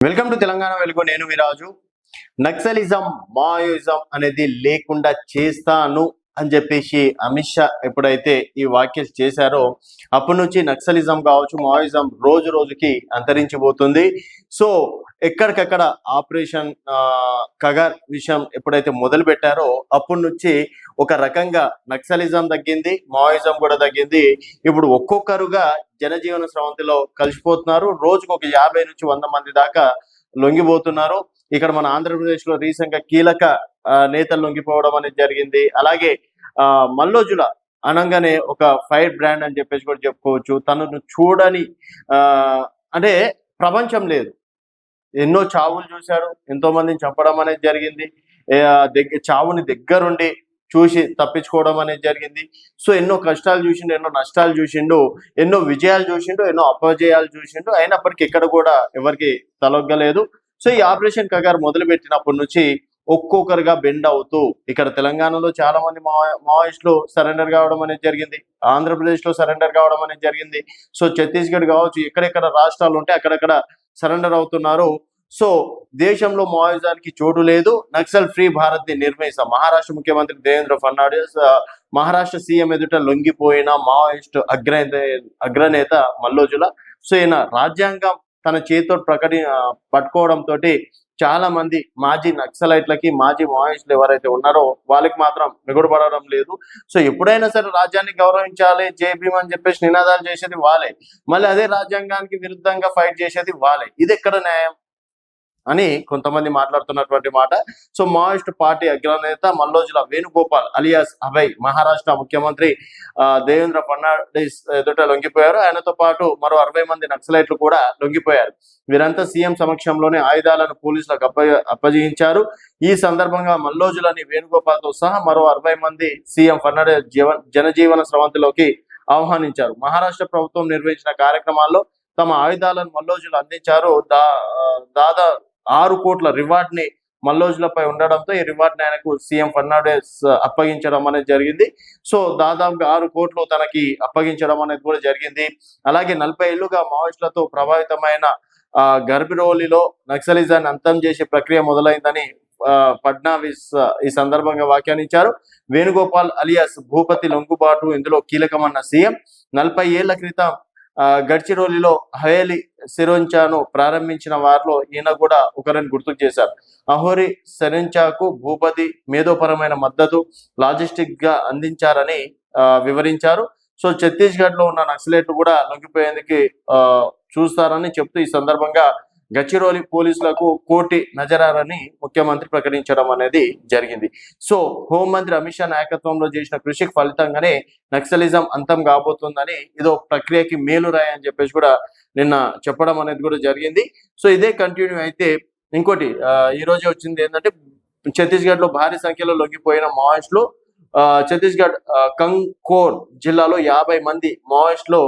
Welcome to Telangana వెలుగు. నేను మీ రాజు. Naxalism మాయోయిజం అనేది లేకుండా చేస్తాను అని చెప్పేసి అమిత్ షా ఎప్పుడైతే ఈ వ్యాఖ్యలు చేశారో అప్పటి నుంచి నక్సలిజం కావచ్చు, మాయోయిజం రోజు రోజుకి అంతరించిపోతుంది. సో ఎక్కడికక్కడ ఆపరేషన్ కగర్ విషయం ఎప్పుడైతే మొదలు పెట్టారో అప్పటి నుంచి ఒక రకంగా నక్సలిజం తగ్గింది, మాయోయిజం కూడా తగ్గింది. ఇప్పుడు ఒక్కొక్కరుగా జనజీవన స్రవంతిలో కలిసిపోతున్నారు. రోజుకు ఒక 50 నుంచి 100 మంది దాకా లొంగిపోతున్నారు. ఇక్కడ మన ఆంధ్రప్రదేశ్ లో రీసెంట్ గా కీలక నేతలు లొంగిపోవడం అనేది జరిగింది. అలాగే మల్లోజుల అనగానే ఒక ఫైర్ బ్రాండ్ అని చెప్పేసి కూడా చెప్పుకోవచ్చు. తనను చూడని అంటే ప్రపంచం లేదు. ఎన్నో చావులు చూశారు, ఎంతో మందిని చంపడం అనేది జరిగింది. చావుని దగ్గరుండి చూసి తప్పించుకోవడం అనేది జరిగింది. సో ఎన్నో కష్టాలు చూసిండు, ఎన్నో నష్టాలు చూసిండు, ఎన్నో విజయాలు చూసిండు, ఎన్నో అపజయాలు చూసిండు. అయినప్పటికీ ఎక్కడ కూడా ఎవరికి తలొగ్గలేదు. సో ఈ ఆపరేషన్ కగారు మొదలు పెట్టినప్పటి నుంచి ఒక్కొక్కరుగా బెండ్ అవుతూ ఇక్కడ తెలంగాణలో చాలా మంది మావోయిస్టులు సరెండర్ కావడం అనేది జరిగింది. ఆంధ్రప్రదేశ్ లో సరెండర్ కావడం అనేది జరిగింది. సో ఛత్తీస్గఢ్ కావచ్చు, ఎక్కడెక్కడ రాష్ట్రాలు ఉంటే అక్కడక్కడ సరెండర్ అవుతున్నారు. సో దేశంలో మావోయిజానికి చోటు లేదు. నక్సల్ ఫ్రీ భారత్ ని నిర్మిస్తాం. మహారాష్ట్ర ముఖ్యమంత్రి దేవేంద్ర ఫడ్నవీస్ మహారాష్ట్ర సీఎం ఎదుట లొంగిపోయిన మావోయిస్ట్ అగ్రనేత మల్లోజుల. సో ఈయన రాజ్యాంగం తన చేతితో పట్టుకోవడంతో చాలా మంది మాజీ నక్సలైట్లకి, మాజీ మావోయిస్టులు ఎవరైతే ఉన్నారో వాళ్ళకి మాత్రం మిగుడుపడడం లేదు. సో ఎప్పుడైనా సరే రాజ్యాన్ని గౌరవించాలి, జై భీమ్ అని చెప్పేసి నినాదాలు చేసేది వాళ్ళే, మళ్ళీ అదే రాజ్యాంగానికి విరుద్ధంగా ఫైట్ చేసేది వాళ్ళే. ఇది ఎక్కడ న్యాయం అని కొంతమంది మాట్లాడుతున్నటువంటి మాట. సో మావోయిస్ట్ పార్టీ అగ్రనేత మల్లోజుల వేణుగోపాల్ అలియాస్ అభయ్ మహారాష్ట్ర ముఖ్యమంత్రి దేవేంద్ర ఫడ్నవీస్ ఎదుట లొంగిపోయారు. ఆయనతో పాటు మరో 60 మంది నక్సలైట్లు కూడా లొంగిపోయారు. వీరంతా సీఎం సమక్షంలోనే ఆయుధాలను పోలీసులకు అప్పగించారు. ఈ సందర్భంగా మల్లోజులని వేణుగోపాల్ తో సహా మరో 60 మంది సీఎం ఫడ్నవీస్ జనజీవన స్రవంతిలోకి ఆహ్వానించారు. మహారాష్ట్ర ప్రభుత్వం నిర్వహించిన కార్యక్రమాల్లో తమ ఆయుధాలను మల్లోజులు అందించారు. దాదాపు 6 కోట్ల రివార్డ్ ని మల్లోజులపై ఉండడంతో ఈ రివార్డ్ ని ఆయనకు సీఎం ఫడ్నవీస్ అప్పగించడం అనేది జరిగింది. సో దాదాపుగా 6 కోట్లు తనకి అప్పగించడం అనేది కూడా జరిగింది. అలాగే 40 ఏళ్లుగా మావోయిస్టులతో ప్రభావితమైన గర్భిరోలిలో నక్సలిజాన్ని అంతం చేసే ప్రక్రియ మొదలైందని ఫడ్నవీస్ ఈ సందర్భంగా వ్యాఖ్యానించారు. వేణుగోపాల్ అలియాస్ భూపతి లొంగుబాటు ఇందులో కీలకమన్న సీఎం 40 ఏళ్ల క్రితం గడ్చిరోలిలో హవేలి సిరోంచాను ప్రారంభించిన వారిలో ఈయన కూడా ఒకరిని గుర్తు చేశారు. అహోరి సిరోంచాకు భూపతి మేధోపరమైన మద్దతు, లాజిస్టిక్ గా అందించారని వివరించారు. సో ఛత్తీస్గఢ్ లో ఉన్న నక్సలైట్లు కూడా లొంగిపోయేందుకు చూస్తారని చెప్తూ ఈ సందర్భంగా గచ్చిరోలి పోలీసులకు కోటి నజరారని ముఖ్యమంత్రి ప్రకటించడం అనేది జరిగింది. సో హోంమంత్రి అమిత్ షా నాయకత్వంలో చేసిన కృషికి ఫలితంగానే నక్సలిజం అంతం కాబోతుందని, ఇదో ప్రక్రియకి మేలురాయి అని చెప్పేసి కూడా నిన్న చెప్పడం అనేది కూడా జరిగింది. సో ఇదే కంటిన్యూ అయితే ఇంకోటి ఈ రోజే వచ్చింది ఏంటంటే ఛత్తీస్గఢ్ లో భారీ సంఖ్యలో లొంగిపోయిన మావోయిస్టులు ఛత్తీస్గఢ్ కంకోర్ జిల్లాలో 50 మంది మావోయిస్టులు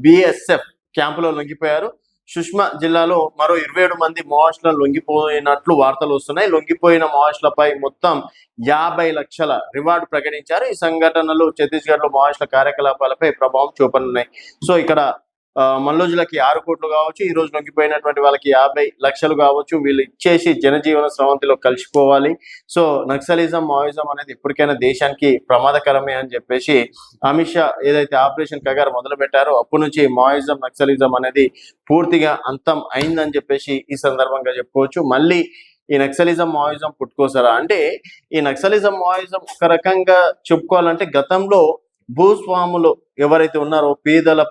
బిఎస్ఎఫ్ క్యాంపులో లొంగిపోయారు. సుష్మా జిల్లాలో మరో 27 మంది మావోయిస్టులను లొంగిపోయినట్లు వార్తలు వస్తున్నాయి. లొంగిపోయిన మావోయిస్టులపై మొత్తం 50 లక్షల రివార్డు ప్రకటించారు. ఈ సంఘటనలు ఛత్తీస్గఢ్ లో మావోయిస్టుల కార్యకలాపాలపై ప్రభావం చూపనున్నాయి. సో ఇక్కడ మల్లోజులకి 6 కోట్లు కావచ్చు, ఈ రోజు లొంగిపోయినటువంటి వాళ్ళకి 50 లక్షలు కావచ్చు. వీళ్ళు ఇచ్చేసి జనజీవన స్రవంతిలో కలిసిపోవాలి. సో నక్సలిజం, మావోయిజం అనేది ఎప్పటికైనా దేశానికి ప్రమాదకరమే అని చెప్పేసి అమిత్ షా ఏదైతే ఆపరేషన్ కగారు మొదలు పెట్టారో అప్పటి నుంచి మావోయిజం, నక్సలిజం అనేది పూర్తిగా అంతం అయిందని చెప్పేసి ఈ సందర్భంగా చెప్పుకోవచ్చు. మళ్ళీ ఈ నక్సలిజం, మావోయిజం పుట్టుకోసారా అంటే ఈ నక్సలిజం, మావోయిజం ఒక రకంగా చెప్పుకోవాలంటే గతంలో భూస్వాములు ఎవరైతే ఉన్నారో పేదల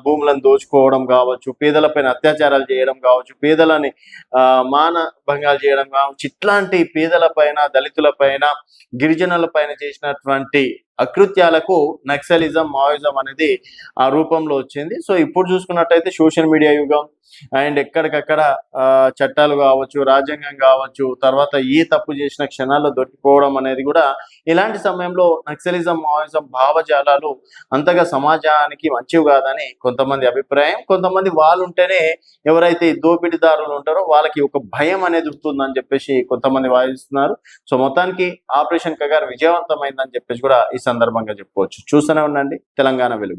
భూములను దోచుకోవడం కావచ్చు, పేదలపైన అత్యాచారాలు చేయడం కావచ్చు, పేదలని మానభంగాలు చేయడం కావచ్చు, ఇట్లాంటి పేదలపైన, దళితులపైన, గిరిజనుల పైన చేసినటువంటి అకృత్యాలకు నక్సలిజం, మావోయిజం అనేది ఆ రూపంలో వచ్చింది. సో ఇప్పుడు చూసుకున్నట్టయితే సోషల్ మీడియా యుగం అండ్ ఎక్కడికక్కడ చట్టాలు కావచ్చు, రాజ్యాంగం కావచ్చు, తర్వాత ఏ తప్పు చేసిన క్షణాల్లో దొరికిపోవడం అనేది కూడా ఇలాంటి సమయంలో నక్సలిజం, మావోయిజం భావజాలాలు అంతగా సమాజానికి మంచివి కాదని కొంతమంది అభిప్రాయం. కొంతమంది వాళ్ళు ఉంటేనే ఎవరైతే దోపిడీదారులు ఉంటారో వాళ్ళకి ఒక భయం అనేది ఉంటుందని చెప్పేసి కొంతమంది వాదిస్తున్నారు. సో మొత్తానికి ఆపరేషన్ కగారు విజయవంతమైందని చెప్పేసి కూడా ఈ సందర్భంగా చెప్పుకోవచ్చు. చూస్తూనే ఉండండి తెలంగాణ వెలుగు.